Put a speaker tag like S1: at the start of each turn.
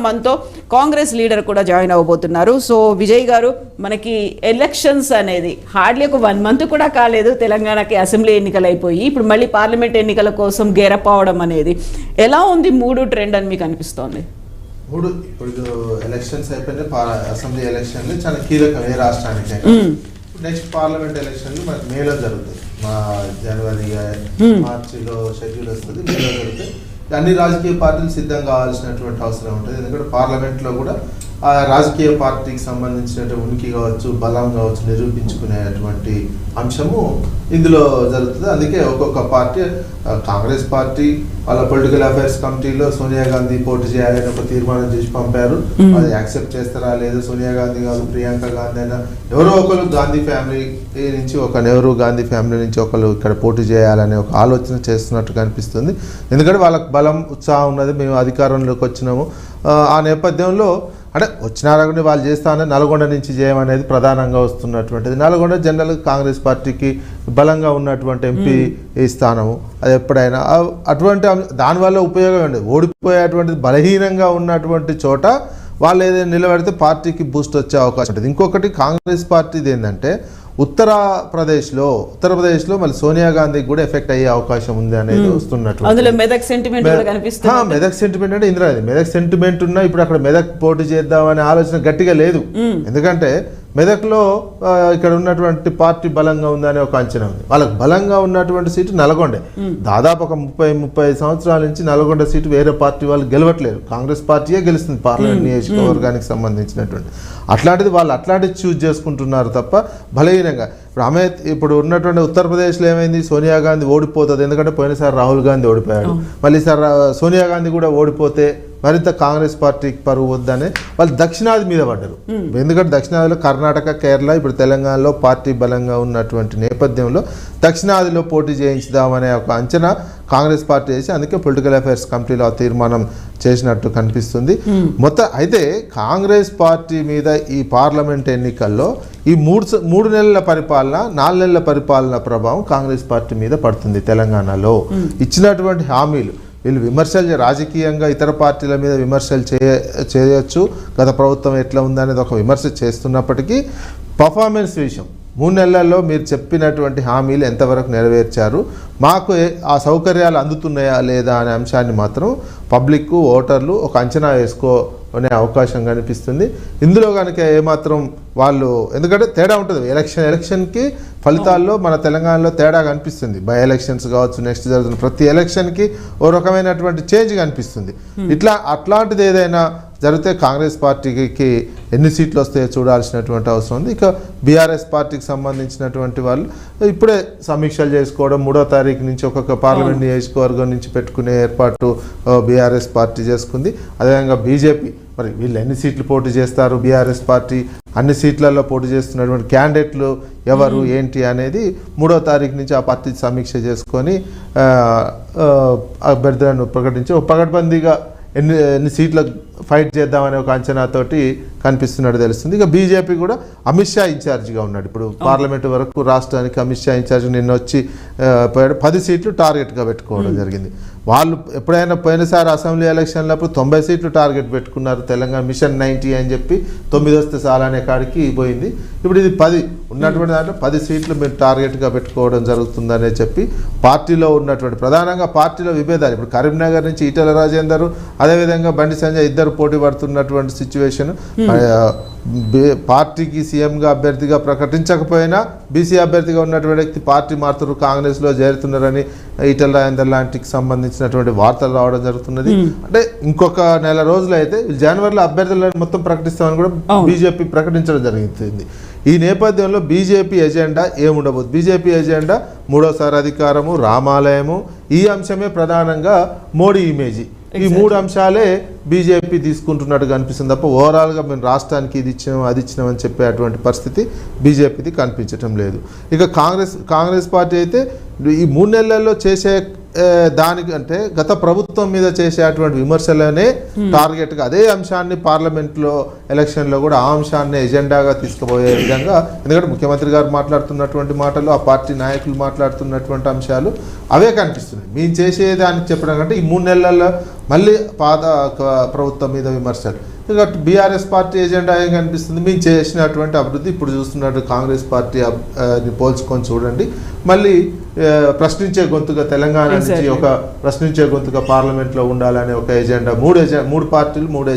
S1: మనతో కాంగ్రెస్ లీడర్ కూడా join అవ్వబోతున్నారు. So Vijay గారు, మనకి ఎలక్షన్స్ అనేది హార్డ్లీ ఒక 1 month కూడా కాలేదు. తెలంగాణకి అసెంబ్లీ ఎన్నికలు అయిపోయి ఇప్పుడు మళ్ళీ పార్లమెంట్ ఎన్నికల కోసం గేరప్ అవడం అనేది ఎలా ఉంది మూడు ట్రెండ్ అని మీకు అనిపిస్తోంది?
S2: ఇప్పుడు ఎలక్షన్స్ అయిపోయినాయి. అసెంబ్లీ ఎలక్షన్లు చాలా కీలకం ఏ రాష్ట్రానికి. నెక్స్ట్ పార్లమెంట్ ఎలక్షన్లు మనకి మేలో జరుగుతాయి. మా జనవరి మార్చిలో షెడ్యూల్ వస్తుంది, మేలో జరుగుతాయి. అన్ని రాజకీయ పార్టీలు సిద్ధం కావాల్సినటువంటి అవసరం ఉంటుంది. ఎందుకంటే పార్లమెంట్లో కూడా ఆ రాజకీయ పార్టీకి సంబంధించిన ఉనికి కావచ్చు, బలం కావచ్చు నిరూపించుకునేటువంటి అంశము ఇందులో జరుగుతుంది. అందుకే ఒక్కొక్క పార్టీ, కాంగ్రెస్ పార్టీ వాళ్ళ పొలిటికల్ అఫైర్స్ కమిటీలో సోనియా గాంధీ పోటీ చేయాలని ఒక తీర్మానం చేసి పంపారు. అది యాక్సెప్ట్ చేస్తారా లేదు, సోనియా గాంధీ కాదు ప్రియాంక గాంధీ అయినా ఎవరో ఒకరు గాంధీ ఫ్యామిలీ నుంచి నెహ్రూ గాంధీ ఫ్యామిలీ నుంచి ఒకరు ఇక్కడ పోటీ చేయాలనే ఒక ఆలోచన చేస్తున్నట్టుగా అనిపిస్తుంది. ఎందుకంటే వాళ్ళకి బలం ఉత్సాహం ఉన్నది, మేము అధికారంలోకి వచ్చినాము. ఆ నేపథ్యంలో అంటే వచ్చినారని వాళ్ళు చేస్తామని నల్గొండ నుంచి చేయమనేది ప్రధానంగా వస్తున్నటువంటిది. నల్గొండ జనరల్ కాంగ్రెస్ పార్టీకి బలంగా ఉన్నటువంటి ఎంపీ స్థానము. అది ఎప్పుడైనా అటువంటి దానివల్ల ఉపయోగం ఉండదు. ఓడిపోయేటువంటిది బలహీనంగా ఉన్నటువంటి చోట వాళ్ళు ఏదైనా నిలబడితే పార్టీకి బూస్ట్ వచ్చే అవకాశం ఉంటుంది. ఇంకొకటి కాంగ్రెస్ పార్టీది ఏంటంటే ఉత్తరప్రదేశ్లో మళ్ళీ సోనియా గాంధీకి కూడా ఎఫెక్ట్ అయ్యే అవకాశం ఉంది అనేది వస్తున్నట్టు.
S1: మెదక్ సెంటిమెంట్
S2: అంటే ఇందిరాది మెదక్ సెంటిమెంట్ ఉన్నా ఇప్పుడు అక్కడ మెదక్ పోటీ చేద్దామనే ఆలోచన గట్టిగా లేదు. ఎందుకంటే మెదక్లో ఇక్కడ ఉన్నటువంటి పార్టీ బలంగా ఉందనే ఒక అంచనా ఉంది. వాళ్ళకి బలంగా ఉన్నటువంటి సీటు నల్గొండే. దాదాపు ఒక 30-35 సంవత్సరాల నుంచి నల్గొండ సీటు వేరే పార్టీ వాళ్ళు గెలవట్లేదు, కాంగ్రెస్ పార్టీయే గెలుస్తుంది పార్లమెంట్ నియోజకవర్గానికి సంబంధించినటువంటి. అట్లాంటిది వాళ్ళు అట్లాంటిది చూజ్ చేసుకుంటున్నారు తప్ప బలహీనంగా. ఇప్పుడు ఉన్నటువంటి ఉత్తరప్రదేశ్లో ఏమైంది, సోనియా గాంధీ ఓడిపోతుంది. ఎందుకంటే పోయినసారి రాహుల్ గాంధీ ఓడిపోయాడు, మళ్ళీ సార్ సోనియా గాంధీ కూడా ఓడిపోతే మరింత కాంగ్రెస్ పార్టీకి పరువు వద్దనే వాళ్ళు దక్షిణాది మీద పడ్డారు. ఎందుకంటే దక్షిణాదిలో కర్ణాటక, కేరళ, ఇప్పుడు తెలంగాణలో పార్టీ బలంగా ఉన్నటువంటి నేపథ్యంలో దక్షిణాదిలో పోటీ చేయించుదామనే ఒక అంచనా కాంగ్రెస్ పార్టీ చేసి అందుకే పొలిటికల్ అఫైర్స్ కమిటీలో ఆ తీర్మానం చేసినట్టు కనిపిస్తుంది. అయితే కాంగ్రెస్ పార్టీ మీద ఈ పార్లమెంట్ ఎన్నికల్లో ఈ 3 నెలల పరిపాలన, 4 నెలల పరిపాలన ప్రభావం కాంగ్రెస్ పార్టీ మీద పడుతుంది. తెలంగాణలో ఇచ్చినటువంటి హామీలు వీళ్ళు విమర్శలు రాజకీయంగా ఇతర పార్టీల మీద విమర్శలు చేయొచ్చు, గత ప్రభుత్వం ఎట్లా ఉందనేది ఒక విమర్శ చేస్తున్నప్పటికీ పర్ఫార్మెన్స్ విషయం 3 నెలల్లో మీరు చెప్పినటువంటి హామీలు ఎంతవరకు నెరవేర్చారు, మాకు ఆ సౌకర్యాలు అందుతున్నాయా లేదా అనే అంశాన్ని మాత్రం పబ్లిక్, ఓటర్లు ఒక అంచనా వేసుకునే అవకాశం కనిపిస్తుంది. ఇందులో కనుక ఏమాత్రం వాళ్ళు, ఎందుకంటే తేడా ఉంటుంది ఎలక్షన్కి ఫలితాల్లో మన తెలంగాణలో తేడా కనిపిస్తుంది. బై ఎలక్షన్స్ కావచ్చు, నెక్స్ట్ జరుగుతున్న ప్రతి ఎలక్షన్కి ఓ రకమైనటువంటి చేంజ్ కనిపిస్తుంది. అట్లాంటిది ఏదైనా జరిగితే కాంగ్రెస్ పార్టీకి ఎన్ని సీట్లు వస్తాయో చూడాల్సినటువంటి అవసరం ఉంది. ఇక బీఆర్ఎస్ పార్టీకి సంబంధించినటువంటి వాళ్ళు ఇప్పుడే సమీక్షలు చేసుకోవడం, 3వ తారీఖు నుంచి ఒక్కొక్క పార్లమెంట్ నియోజకవర్గం నుంచి పెట్టుకునే ఏర్పాటు బీఆర్ఎస్ పార్టీ చేసుకుంది. అదేవిధంగా బీజేపీ, మరి వీళ్ళు ఎన్ని సీట్లు పోటీ చేస్తారు, బీఆర్ఎస్ పార్టీ అన్ని సీట్లలో పోటీ చేస్తున్నటువంటి క్యాండిడేట్లు ఎవరు ఏంటి అనేది 3వ తారీఖు నుంచి ఆ పార్టీ సమీక్ష చేసుకొని అభ్యర్థులను ప్రకటించి ఒక పకడ్బందీగా ఎన్ని సీట్ల ఫైట్ చేద్దామనే ఒక అంచనాతోటి కనిపిస్తున్నట్టు తెలుస్తుంది. ఇక బీజేపీ కూడా అమిత్ షా ఇన్ఛార్జిగా ఉన్నాడు. ఇప్పుడు పార్లమెంటు వరకు రాష్ట్రానికి అమిత్ షా ఇన్ఛార్జ్ నిన్న వచ్చి 10 సీట్లు టార్గెట్గా పెట్టుకోవడం జరిగింది. వాళ్ళు ఎప్పుడైనా పోయినసారి అసెంబ్లీ ఎలక్షన్లప్పుడు 90 సీట్లు టార్గెట్ పెట్టుకున్నారు. తెలంగాణ మిషన్ 90 అని చెప్పి 9 వస్తే చాలనే కాడికి పోయింది. ఇప్పుడు ఇది 10 ఉన్నటువంటి దాంట్లో 10 సీట్లు మీరు టార్గెట్గా పెట్టుకోవడం జరుగుతుందనే చెప్పి పార్టీలో ఉన్నటువంటి ప్రధానంగా పార్టీలో విభేదాలు, ఇప్పుడు కరీంనగర్ నుంచి ఈటెల రాజేందర్, అదేవిధంగా బండి సంజయ్ ఇద్దరు పోటీ పడుతున్నటువంటి సిచ్యువేషన్. పార్టీకి సీఎంగా అభ్యర్థిగా ప్రకటించకపోయినా బీసీ అభ్యర్థిగా ఉన్నటువంటి వ్యక్తి పార్టీ మారుతున్నారు, కాంగ్రెస్లో చేరుతున్నారని ఈటెల రాజేందర్ లాంటికి సంబంధించినటువంటి వార్తలు రావడం జరుగుతున్నది. అంటే ఇంకొక నెల రోజులు అయితే జనవరిలో అభ్యర్థులను మొత్తం ప్రకటిస్తామని కూడా బీజేపీ ప్రకటించడం జరుగుతుంది. ఈ నేపథ్యంలో బీజేపీ ఎజెండా ఏముండబోదు? బీజేపీ ఎజెండా 3వసారి అధికారము, రామాలయము, ఈ అంశమే ప్రధానంగా మోడీ ఇమేజీ. ఈ 3 అంశాలే బీజేపీ తీసుకుంటున్నట్టుగా అనిపిస్తుంది తప్ప ఓవరాల్గా మేము రాష్ట్రానికి ఇది ఇచ్చినాం అది ఇచ్చినామని చెప్పే అటువంటి పరిస్థితి బీజేపీది కనిపించటం లేదు. ఇక కాంగ్రెస్ పార్టీ అయితే ఈ 3 నెలల్లో చేసే దానికి అంటే గత ప్రభుత్వం మీద చేసేటువంటి విమర్శలనే టార్గెట్గా అదే అంశాన్ని పార్లమెంట్లో ఎలక్షన్లో కూడా ఆ అంశాన్ని ఎజెండాగా తీసుకుపోయే విధంగా, ఎందుకంటే ముఖ్యమంత్రి గారు మాట్లాడుతున్నటువంటి మాటలు, ఆ పార్టీ నాయకులు మాట్లాడుతున్నటువంటి అంశాలు అవే కనిపిస్తున్నాయి. మేము చేసేదానికి చెప్పడం కంటే ఈ 3 నెలల్లో మళ్ళీ పాత ప్రభుత్వం మీద విమర్శలు. ఇక బీఆర్ఎస్ పార్టీ ఎజెండా ఏం కనిపిస్తుంది, మేము చేసినటువంటి అభివృద్ధి ఇప్పుడు చూస్తున్నట్టు కాంగ్రెస్ పార్టీ పోల్చుకొని చూడండి. మళ్ళీ ప్రశ్నించే గొంతుగా తెలంగాణ నుంచి ఒక ప్రశ్నించే గొంతుగా పార్లమెంట్లో ఉండాలనే ఒక ఎజెండా, 3 పార్టీలు 3 ఎజెండా